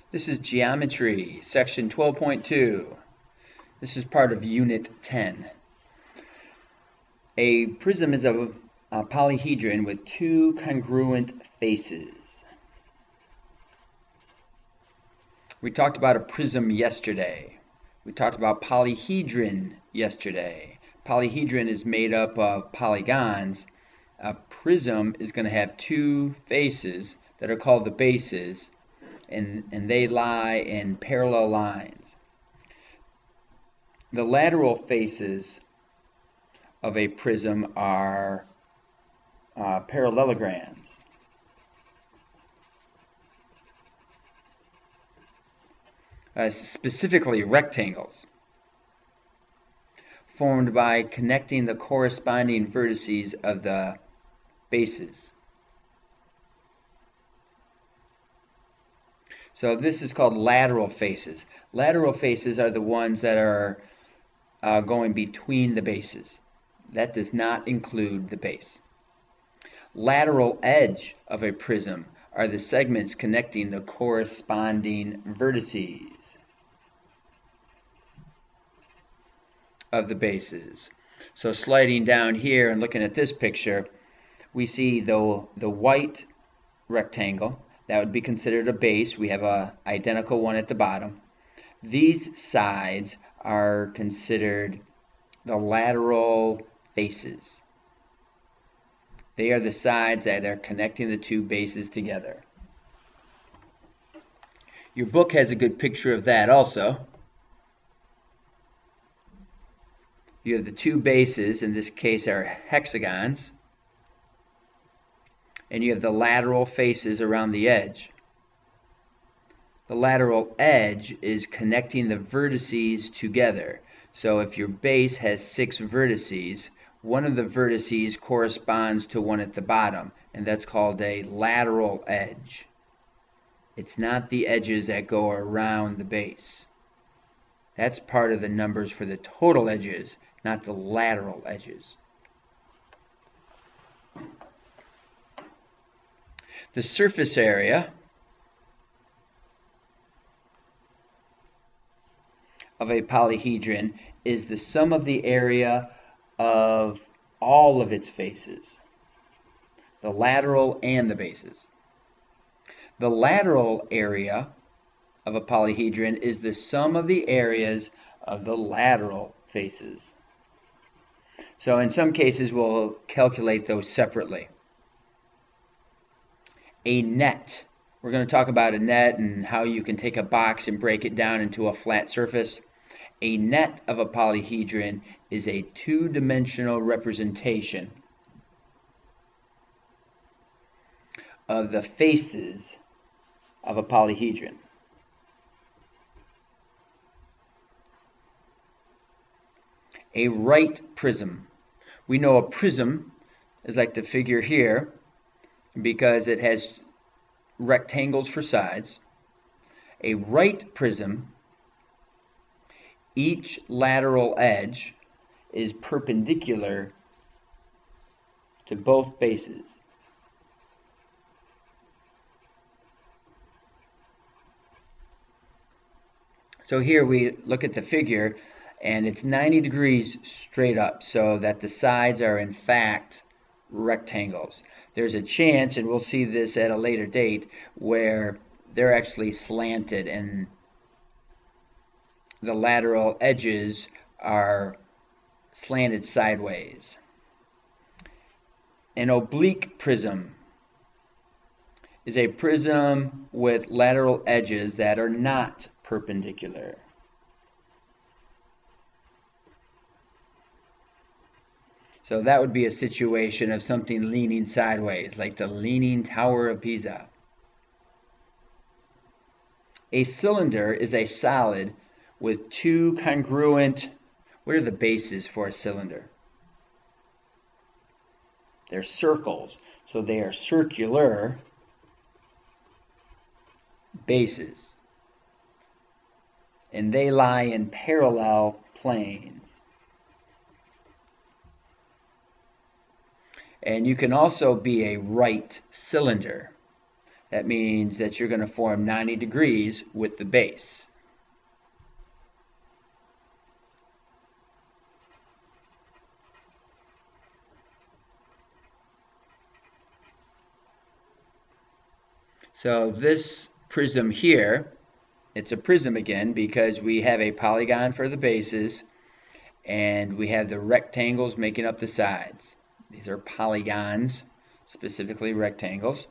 This is Geometry, Section 12.2. This is part of Unit 10. A prism is a polyhedron with two congruent faces. We talked about a prism yesterday. We talked about polyhedron yesterday. Polyhedron is made up of polygons. A prism is going to have two faces that are called the bases, and they lie in parallel lines. The lateral faces of a prism are parallelograms. Specifically rectangles, formed by connecting the corresponding vertices of the bases. So this is called lateral faces. Lateral faces are the ones that are going between the bases. That does not include the base. Lateral edge of a prism are the segments connecting the corresponding vertices of the bases. So sliding down here and looking at this picture, we see the white rectangle. That would be considered a base. We have an identical one at the bottom. These sides are considered the lateral faces. They are the sides that are connecting the two bases together. Your book has a good picture of that also. You have the two bases, in this case are hexagons, and you have the lateral faces around the edge. The lateral edge is connecting the vertices together. So if your base has 6 vertices, one of the vertices corresponds to one at the bottom, and that's called a lateral edge. It's not the edges that go around the base. That's part of the numbers for the total edges, not the lateral edges. The surface area of a polyhedron is the sum of the area of all of its faces, the lateral and the bases. The lateral area of a polyhedron is the sum of the areas of the lateral faces. So in some cases we'll calculate those separately. A net. We're going to talk about a net and how you can take a box and break it down into a flat surface. A net of a polyhedron is a two-dimensional representation of the faces of a polyhedron. A right prism. We know a prism is like the figure here because it has rectangles for sides. A right prism, each lateral edge is perpendicular to both bases. So here we look at the figure, and it's 90 degrees straight up, so that the sides are in fact rectangles. There's a chance, and we'll see this at a later date, where they're actually slanted and the lateral edges are slanted sideways. An oblique prism is a prism with lateral edges that are not perpendicular. So that would be a situation of something leaning sideways, like the Leaning Tower of Pisa. A cylinder is a solid with two congruent, what are the bases for a cylinder? They're circles, so they are circular bases, and they lie in parallel planes. And you can also be a right cylinder. That means that you're going to form 90 degrees with the base. So this prism here, it's a prism again because we have a polygon for the bases and we have the rectangles making up the sides. These are polygons, specifically rectangles.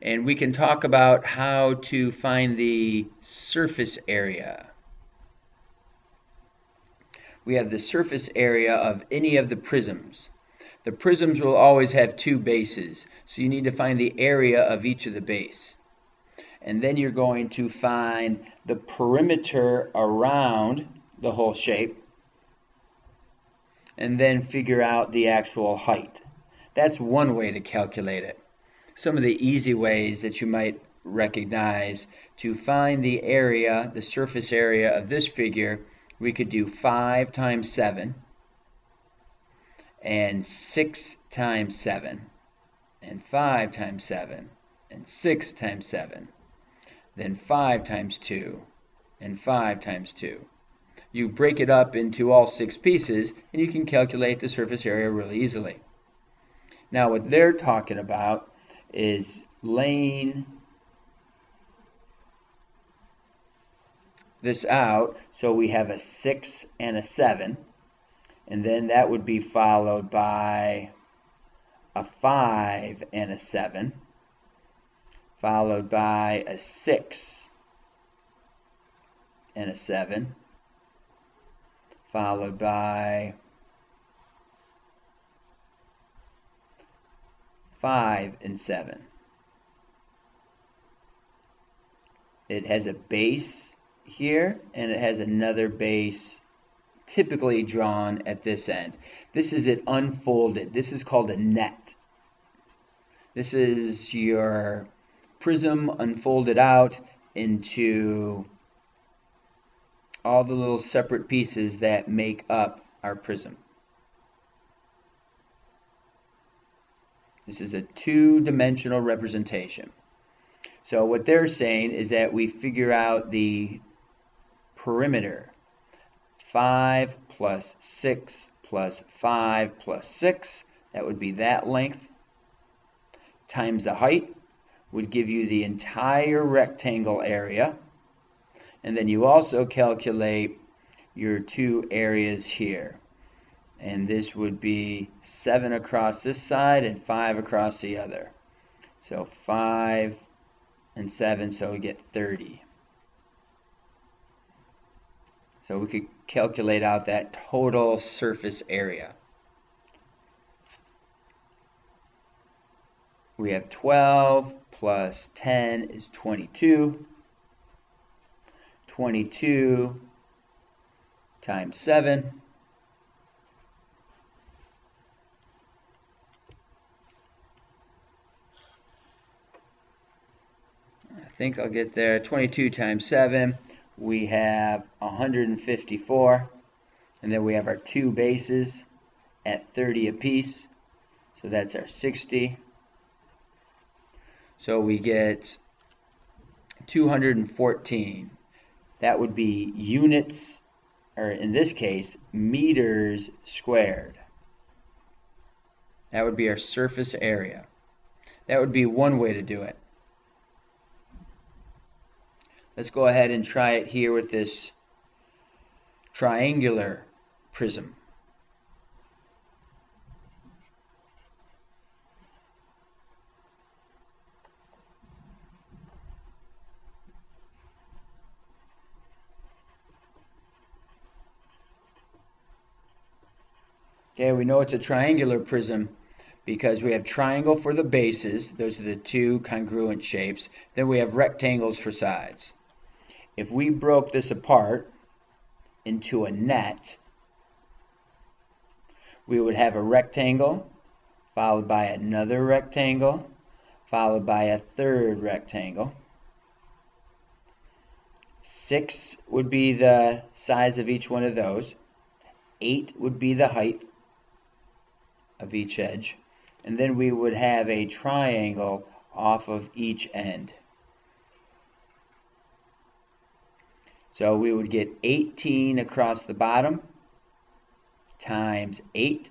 And we can talk about how to find the surface area. We have the surface area of any of the prisms. The prisms will always have two bases, so you need to find the area of each of the base. And then you're going to find the perimeter around the whole shape, and then figure out the actual height. That's one way to calculate it. Some of the easy ways that you might recognize to find the area, the surface area of this figure, we could do 5 times 7 and 6 times 7 and 5 times 7 and 6 times 7, then 5 times 2 and 5 times 2. You break it up into all 6 pieces and you can calculate the surface area really easily. Now what they're talking about is laying this out, so we have a 6 and a 7, and then that would be followed by a 5 and a 7, followed by a 6 and a 7, followed by 5 and 7. It has a base here, and it has another base typically drawn at this end. This is it unfolded. This is called a net. This is your prism unfolded out into all the little separate pieces that make up our prism. This is a two-dimensional representation. So what they're saying is that we figure out the perimeter. 5 plus 6 plus 5 plus 6, that would be that length, times the height would give you the entire rectangle area. And then you also calculate your two areas here. And this would be 7 across this side and 5 across the other. So 5 and 7, so we get 30. So we could calculate out that total surface area. We have 12 plus 10 is 22. 22 times 7. I think I'll get there. 22 times 7. We have 154, and then we have our two bases at 30 apiece, so that's our 60. So we get 214. That would be units, or in this case, meters squared. That would be our surface area. That would be one way to do it. Let's go ahead and try it here with this triangular prism. Okay, we know it's a triangular prism because we have triangle for the bases. Those are the two congruent shapes. Then we have rectangles for sides. If we broke this apart into a net, we would have a rectangle followed by another rectangle followed by a third rectangle. 6 would be the size of each one of those. 8 would be the height of each edge. And then we would have a triangle off of each end. So we would get 18 across the bottom times 8.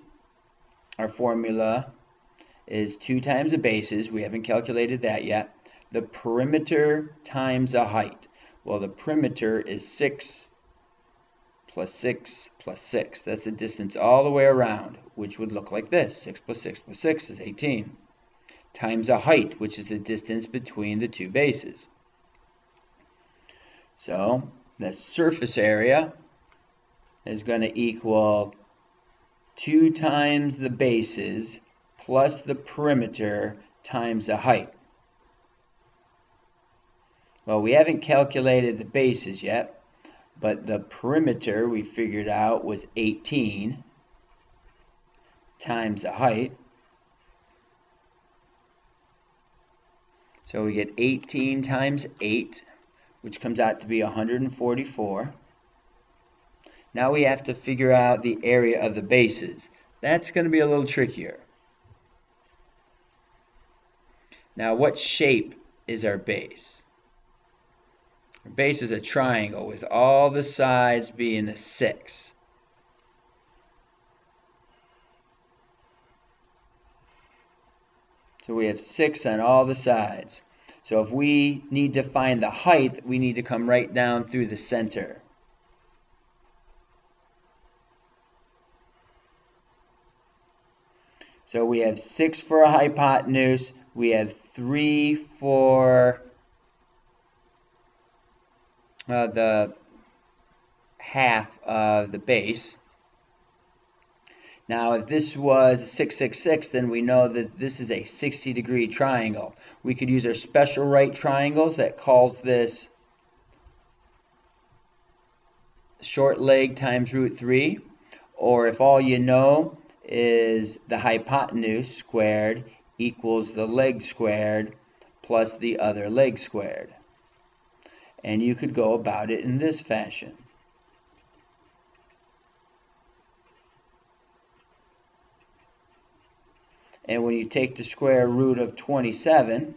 Our formula is 2 times the bases. We haven't calculated that yet. The perimeter times the height. Well, the perimeter is 6 plus 6 plus 6. That's the distance all the way around, which would look like this. 6 plus 6 plus 6 is 18. Times the height, which is the distance between the two bases. So the surface area is going to equal 2 times the bases plus the perimeter times the height. Well, we haven't calculated the bases yet, but the perimeter we figured out was 18 times the height. So we get 18 times 8, which comes out to be 144. Now we have to figure out the area of the bases. That's going to be a little trickier. Now, what shape is our base? Our base is a triangle with all the sides being a 6. So we have 6 on all the sides. So if we need to find the height, we need to come right down through the center. So we have 6 for a hypotenuse. We have 3 for the half of the base. Now, if this was 666, then we know that this is a 60-degree triangle. We could use our special right triangles that calls this short leg times root 3. Or if all you know is the hypotenuse squared equals the leg squared plus the other leg squared. And you could go about it in this fashion. And when you take the square root of 27,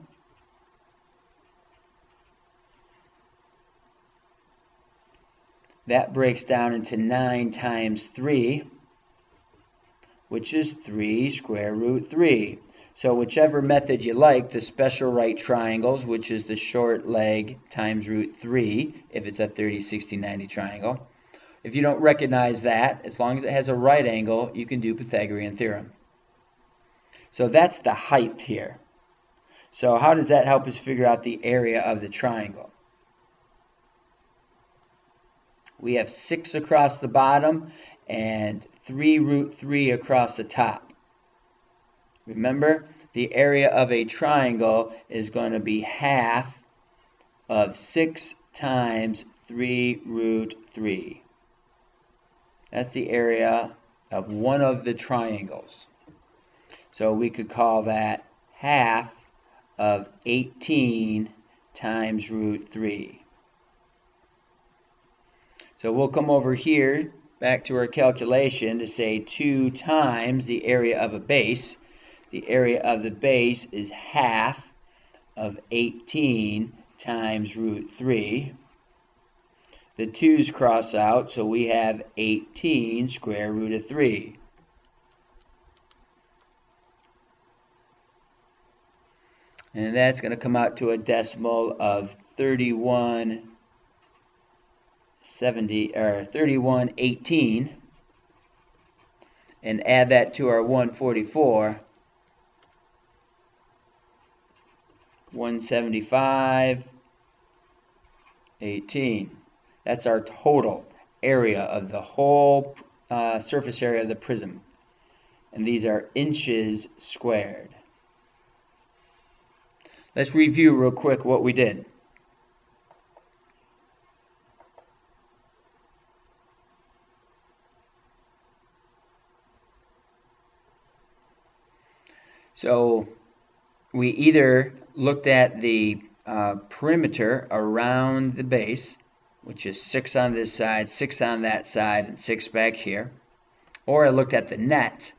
that breaks down into 9 times 3, which is 3 square root 3. So whichever method you like, the special right triangles, which is the short leg times root 3, if it's a 30, 60, 90 triangle. If you don't recognize that, as long as it has a right angle, you can do Pythagorean theorem. So that's the height here. So how does that help us figure out the area of the triangle? We have 6 across the bottom and 3 root 3 across the top. Remember, the area of a triangle is going to be half of 6 times 3 root 3. That's the area of one of the triangles. So we could call that half of 18 times root 3. So we'll come over here back to our calculation to say 2 times the area of a base. The area of the base is half of 18 times root 3. The 2's cross out, so we have 18 square root of 3. And that's going to come out to a decimal of 3118. And add that to our 144. 175, 18. That's our total area of the whole surface area of the prism. And these are inches squared. Let's review real quick what we did. So we either looked at the perimeter around the base, which is 6 on this side, 6 on that side, and 6 back here. Or I looked at the net,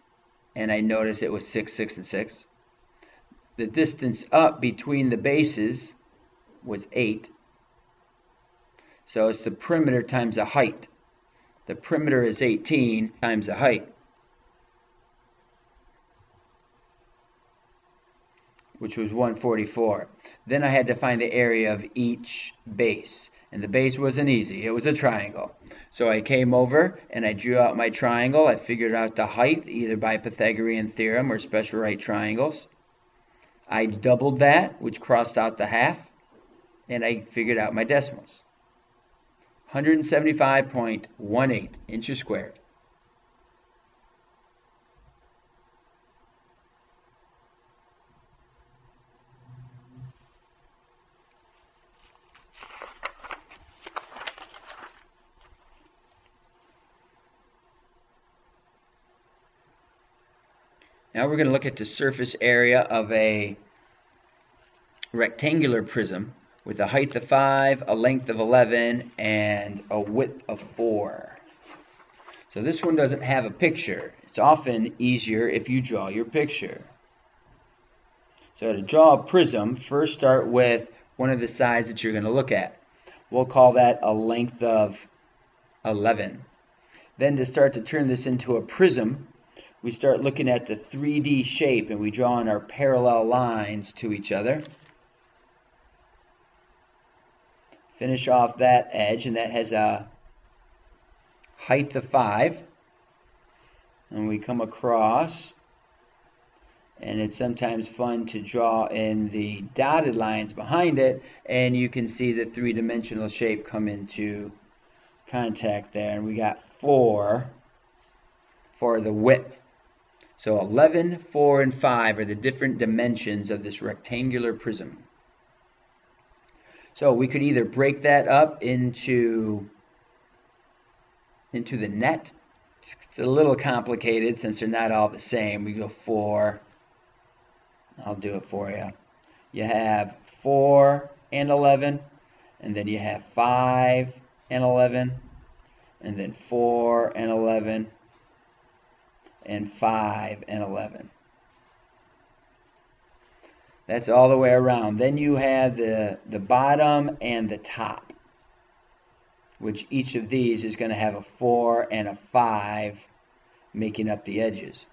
and I noticed it was 6, 6, and 6. the distance up between the bases was 8. So it's the perimeter times the height. The perimeter is 18 times the height, which was 144. Then I had to find the area of each base. And the base wasn't easy. It was a triangle. So I came over and I drew out my triangle. I figured out the height either by Pythagorean theorem or special right triangles. I doubled that, which crossed out the half, and I figured out my decimals. 175.18 inches squared. Now we're going to look at the surface area of a rectangular prism with a height of 5, a length of 11, and a width of 4. So this one doesn't have a picture. It's often easier if you draw your picture. So to draw a prism, first start with one of the sides that you're going to look at. We'll call that a length of 11. Then to start to turn this into a prism, we start looking at the 3D shape and we draw in our parallel lines to each other. Finish off that edge, and that has a height of 5. And we come across, and it's sometimes fun to draw in the dotted lines behind it, and you can see the three-dimensional shape come into contact there. And we got 4 for the width. So 11, 4, and 5 are the different dimensions of this rectangular prism. So we could either break that up into the net. It's a little complicated since they're not all the same. We go 4. I'll do it for you. You have 4 and 11, and then you have 5 and 11, and then 4 and 11, and 5 and 11. That's all the way around. Then you have the bottom and the top, which each of these is going to have a 4 and a 5 making up the edges.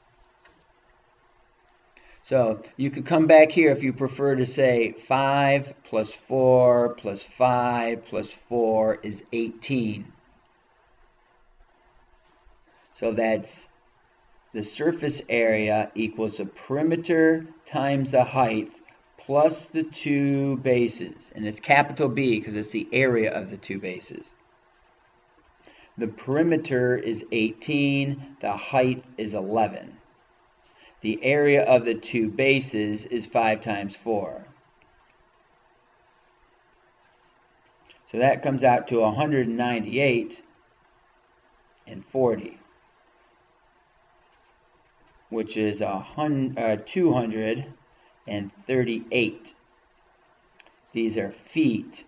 So you could come back here if you prefer to say 5 plus 4 plus 5 plus 4 is 18. So that's the surface area equals the perimeter times the height plus the two bases. And it's capital B because it's the area of the two bases. The perimeter is 18, the height is 11. The area of the two bases is 5 times 4. So that comes out to 198 and 40, which is 238. These are feet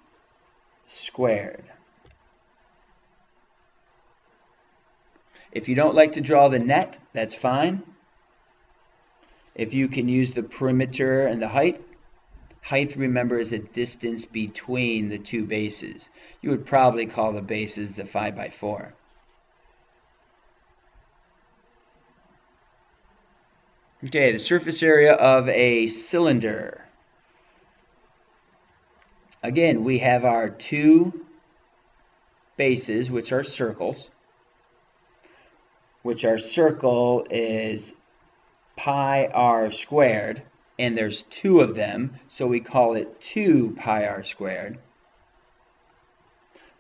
squared. If you don't like to draw the net, that's fine. If you can use the perimeter and the height, remember, is a distance between the two bases. You would probably call the bases the 5 by 4. Okay, the surface area of a cylinder. Again, we have our two bases, which are circles, which our circle is pi r squared, and there's 2 of them, so we call it 2 pi r squared.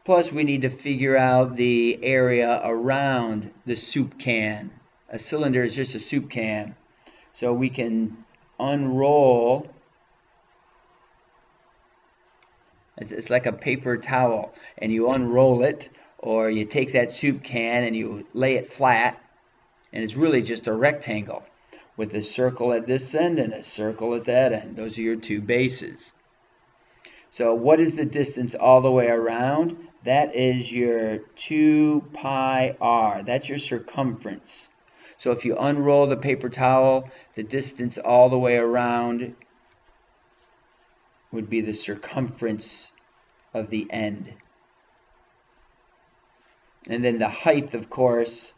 Plus, we need to figure out the area around the soup can. A cylinder is just a soup can. So we can unroll, it's like a paper towel, and you unroll it, or you take that soup can and you lay it flat, and it's really just a rectangle with a circle at this end and a circle at that end. Those are your two bases. So what is the distance all the way around? That is your 2 pi r. That's your circumference. So if you unroll the paper towel, the distance all the way around would be the circumference of the end. And then the height, of course,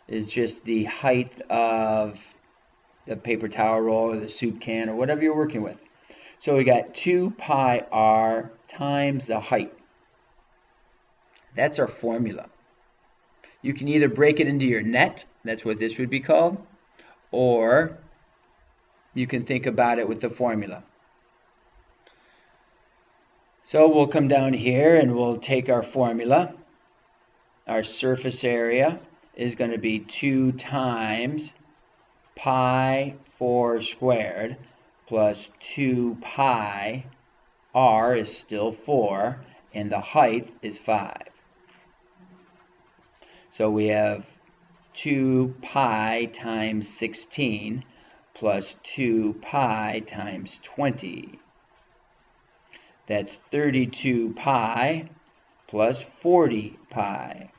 is just the height of the paper towel roll or the soup can or whatever you're working with. So we got 2 pi r times the height. That's our formula. You can either break it into your net, that's what this would be called, or you can think about it with the formula. So we'll come down here and we'll take our formula. Our surface area is going to be 2 times pi 4 squared plus 2 pi, r is still 4, and the height is 5. So we have 2 pi times 16 plus 2 pi times 20. That's 32 pi plus 40 pi.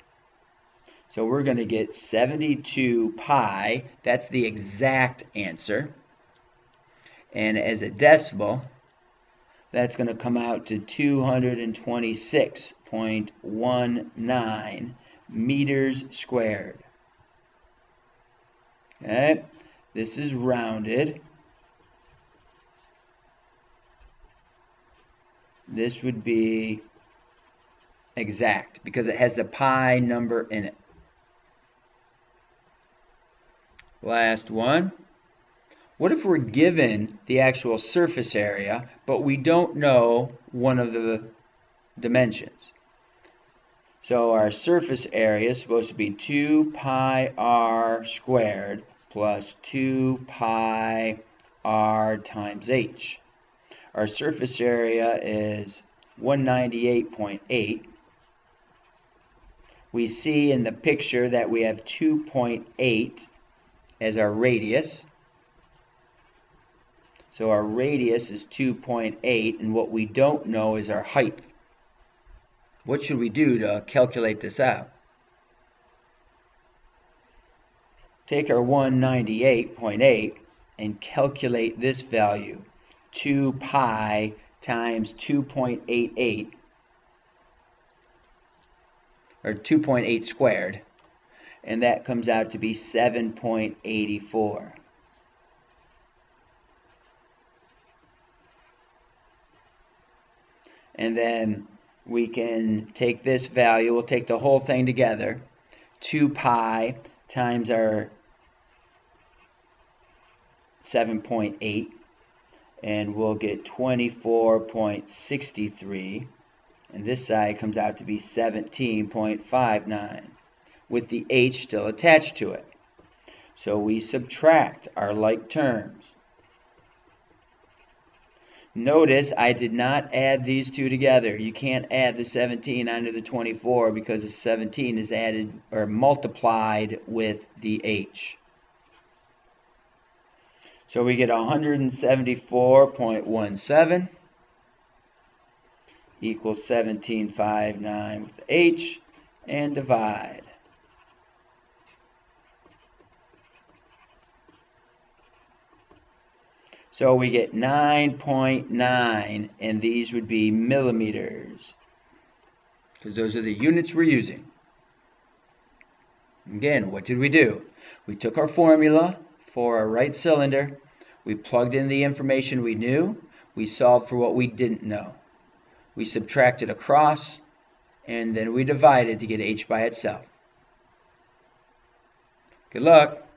So we're going to get 72 pi. That's the exact answer. And as a decimal, that's going to come out to 226.19 meters squared. Okay, this is rounded. This would be exact because it has the pi number in it. Last one. What if we're given the actual surface area, but we don't know one of the dimensions? So our surface area is supposed to be 2 pi r squared plus 2 pi r times h. Our surface area is 198.8. We see in the picture that we have 2.8 as our radius. So our radius is 2.8, and what we don't know is our height. What should we do to calculate this out? Take our 198.8 and calculate this value. 2 pi times 2.88, or 2.8 squared, and that comes out to be 7.84. And then we can take this value, we'll take the whole thing together, 2 pi times our 7.8, and we'll get 24.63, and this side comes out to be 17.59, with the h still attached to it. So we subtract our like terms. Notice I did not add these two together. You can't add the 17 onto the 24 because the 17 is added or multiplied with the h. So we get 174.17 equals 17.59 with the h, and divide. So we get 9.9, and these would be millimeters, because those are the units we're using. Again, what did we do? We took our formula for our right cylinder, we plugged in the information we knew, we solved for what we didn't know. We subtracted across, and then we divided to get h by itself. Good luck.